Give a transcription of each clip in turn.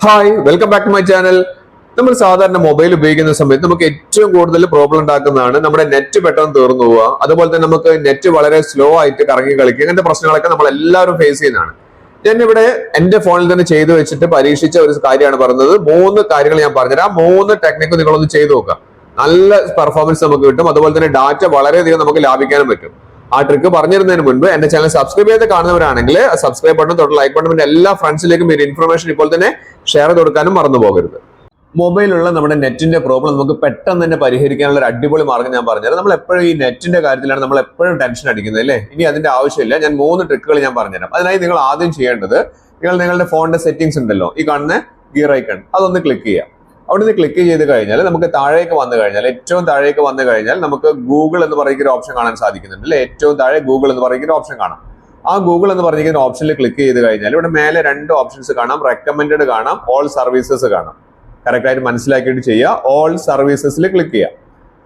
Hi welcome back to my channel. നമ്മൾ സാധാരണ mobile ഉപയോഗിക്കുന്ന സമയത്ത് നമുക്ക് ഏറ്റവും കൂടുതൽ പ്രോബ്ലം ഉണ്ടാക്കുന്നതാണ് നമ്മുടെ നെറ്റ് പെട്ടെന്ന് തീർന്നു പോവുക. അതുപോലെ തന്നെ നമുക്ക് നെറ്റ് വളരെ സ്ലോ ആയിട്ട് കറങ്ങി കളിക്കുക. അങ്ങനത്തെ പ്രശ്നങ്ങളൊക്കെ നമ്മൾ എല്ലാവരും ഫേസ് ചെയ്യുന്നതാണ്. ഞാൻ ഇവിടെ എന്റെ ഫോണിൽ തന്നെ ചെയ്തു വെച്ചിട്ട് പരീക്ഷിച്ച ഒരു കാര്യമാണ് പറഞ്ഞത്. 3 കാര്യങ്ങൾ ഞാൻ പറഞ്ഞുതരാം. 3 ടെക്നിക്ക് നിങ്ങളൊന്ന് ചെയ്തു നോക്കുക. നല്ല പെർഫോമൻസ് നമുക്ക് കിട്ടും. അതുപോലെ തന്നെ ഡാറ്റ വളരെയധികം നമുക്ക് ലാഭിക്കാനും പറ്റും. ആ ട്രിക്ക് പറഞ്ഞിരുന്നതിന് മുൻപ് എന്റെ ചാനൽ സബ്സ്ക്രൈബ് ചെയ്ത് കാണുന്നവരാണെങ്കിൽ സബ്സ്ക്രൈബ് ബട്ടൺ തൊട്ട് ലൈക്ക് ബട്ടൺ എല്ലാ ഫ്രണ്ട്സിലേക്കും ഈ ഇൻഫർമേഷൻ ഇപ്പോൾ തന്നെ ഷെയർ ചെയ്ത് കൊടുക്കാനും മറന്നു പോകരുത്. മൊബൈലുള്ള നമ്മുടെ നെറ്റിന്റെ പ്രോബ്ലം നമുക്ക് പെട്ടെന്ന് തന്നെ പരിഹരിക്കാനുള്ള ഒരു അടിപൊളി മാർഗ്ഗം ഞാൻ പറഞ്ഞുതരാം. നമ്മൾ എപ്പോഴും ഈ നെറ്റിന്റെ കാര്യത്തിലാണ് നമ്മൾ എപ്പോഴും ടെൻഷൻ അടിക്കുന്നത് അല്ലേ? ഇനി അതിന്റെ ആവശ്യമില്ല. ഞാൻ 3 ട്രിക്കുകൾ ഞാൻ പറഞ്ഞുതരാം. അതിനായി നിങ്ങൾ ആദ്യം ചെയ്യേണ്ടത്, നിങ്ങളുടെ ഫോണിന്റെ സെറ്റിംഗ്സ് ഉണ്ടല്ലോ, ഈ കാണുന്ന ഗിയർ ഐക്കൺ, അതൊന്ന് ക്ലിക്ക് ചെയ്യാം. അവിടെ നിന്ന് ക്ലിക്ക് ചെയ്ത് കഴിഞ്ഞാൽ നമുക്ക് താഴേക്ക് വന്നു കഴിഞ്ഞാൽ, ഏറ്റവും താഴേക്ക് വന്നു കഴിഞ്ഞാൽ നമുക്ക് ഗൂഗിൾ എന്ന് പറയുന്ന ഒരു ഓപ്ഷൻ കാണാൻ സാധിക്കുന്നുണ്ട് അല്ലെ? ഏറ്റവും താഴെ ഗൂഗിൾ എന്ന് പറയുന്ന ഒരു ഓപ്ഷൻ കാണാം. ആ ഗൂഗിൾ എന്ന് പറഞ്ഞിരിക്കുന്ന ഓപ്ഷനിൽ ക്ലിക്ക് ചെയ്ത് കഴിഞ്ഞാൽ ഇവിടെ മേലെ 2 ഓപ്ഷൻസ് കാണാം. റെക്കമെൻഡഡ് കാണാം, ഓൾ സർവീസസ് കാണാം. കറക്റ്റ് ആയിട്ട് മനസ്സിലാക്കിയിട്ട് ചെയ്യുക. ഓൾ സർവീസസിൽ ക്ലിക്ക് ചെയ്യുക.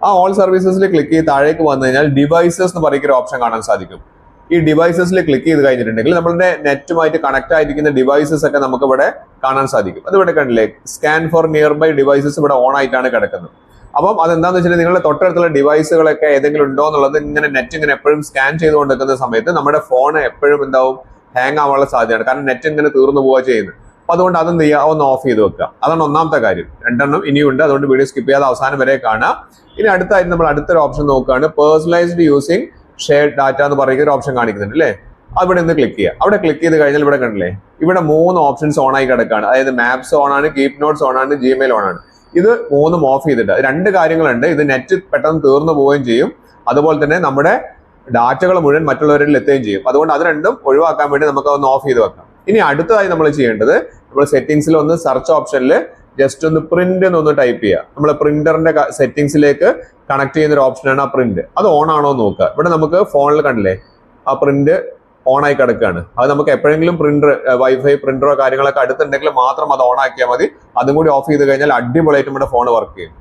ആ ഓൾ സർവീസസിൽ ക്ലിക്ക് ചെയ്ത് താഴേക്ക് വന്നു കഴിഞ്ഞാൽ ഡിവൈസസ് എന്ന് പറയുന്ന ഒരു ഓപ്ഷൻ കാണാൻ സാധിക്കും. ഈ ഡിവൈസസിൽ ക്ലിക്ക് ചെയ്ത് കഴിഞ്ഞിട്ടുണ്ടെങ്കിൽ നമ്മളുടെ നെറ്റുമായിട്ട് കണക്ട് ആയിരിക്കുന്ന ഡിവൈസസ് ഒക്കെ നമുക്ക് ഇവിടെ കാണാൻ സാധിക്കും. അത് ഇവിടെ കണ്ടില്ലേ, scan for nearby devices ഇവിടെ ഓൺ ആയിട്ടാണ് കിടക്കുന്നത്. അപ്പം അതെന്താണെന്ന് വെച്ചാൽ നിങ്ങളുടെ തൊട്ടടുത്തുള്ള ഡിവൈസുകളൊക്കെ ഏതെങ്കിലും ഉണ്ടോ എന്നുള്ളത് ഇങ്ങനെ നെറ്റ് ഇങ്ങനെ എപ്പോഴും സ്കാൻ ചെയ്തുകൊണ്ടിരിക്കുന്ന സമയത്ത് നമ്മുടെ ഫോൺ എപ്പോഴും എന്താവും, ഹാങ് ആവാനുള്ള സാധ്യതയാണ്. കാരണം നെറ്റ് ഇങ്ങനെ തീർന്നു പോവുക ചെയ്യുന്നത്. അപ്പൊ അതുകൊണ്ട് അതെന്ത് ചെയ്യുക, ഒന്ന് ഓഫ് ചെയ്ത് വെക്കുക. അതാണ് ഒന്നാമത്തെ കാര്യം. 2 ഇനിയുണ്ട്. അതുകൊണ്ട് വീഡിയോ സ്കിപ്പ് ചെയ്യാതെ അവസാനം വരെ കാണുക. ഇനി അടുത്തായിട്ട് നമ്മൾ അടുത്തൊരു ഓപ്ഷൻ നോക്കുകയാണ്. പേഴ്സണലൈസ്ഡ് യൂസിങ് ഷെയർഡ് ഡാറ്റ എന്ന് പറയുന്ന ഒരു ഓപ്ഷൻ കാണിക്കുന്നുണ്ട് അല്ലേ? അവിടെ നിന്ന് ക്ലിക്ക് ചെയ്യുക. അവിടെ ക്ലിക്ക് ചെയ്ത് കഴിഞ്ഞാൽ ഇവിടെ കണ്ടില്ലേ, ഇവിടെ 3 ഓപ്ഷൻസ് ഓൺ ആയി കിടക്കുകയാണ്. അതായത് മാപ്സ് ഓൺ ആണ്, കീപ് നോട്ട്സ് ഓൺ ആണ്, ജിമെയിൽ ഓൺ ആണ്. ഇത് 3 ഓഫ് ചെയ്തിട്ട് 2 കാര്യങ്ങളുണ്ട്. ഇത് നെറ്റ് പെട്ടെന്ന് തീർന്നു പോവുകയും ചെയ്യും, അതുപോലെ തന്നെ നമ്മുടെ ഡാറ്റകൾ മുഴുവൻ മറ്റുള്ളവരിൽ എത്തുകയും ചെയ്യും. അതുകൊണ്ട് അത് രണ്ടും ഒഴിവാക്കാൻ വേണ്ടി നമുക്ക് ഒന്ന് ഓഫ് ചെയ്ത് വെക്കാം. ഇനി അടുത്തതായി നമ്മൾ ചെയ്യേണ്ടത്, നമ്മൾ സെറ്റിംഗ്സിൽ ഒന്ന് സെർച്ച് ഓപ്ഷനിൽ ജസ്റ്റ് ഒന്ന് പ്രിന്റ് എന്നൊന്ന് ടൈപ്പ് ചെയ്യുക. നമ്മൾ പ്രിന്ററിന്റെ സെറ്റിംഗ്സിലേക്ക് കണക്ട് ചെയ്യുന്ന ഒരു ഓപ്ഷനാണ് ആ പ്രിന്റ്. അത് ഓൺ ആണോ എന്ന് നോക്കുക. ഇവിടെ നമുക്ക് ഫോണിൽ കണ്ടില്ലേ, ആ പ്രിന്റ് ഓൺ ആയി കിടക്കുകയാണ്. അത് നമുക്ക് എപ്പോഴെങ്കിലും പ്രിന്റർ, വൈഫൈ പ്രിന്ററോ കാര്യങ്ങളൊക്കെ അടുത്തുണ്ടെങ്കിൽ മാത്രം അത് ഓൺ ആക്കിയാൽ മതി. അതും കൂടി ഓഫ് ചെയ്ത് കഴിഞ്ഞാൽ അടിപൊളിയായിട്ട് നമ്മുടെ ഫോൺ വർക്ക് ചെയ്യും.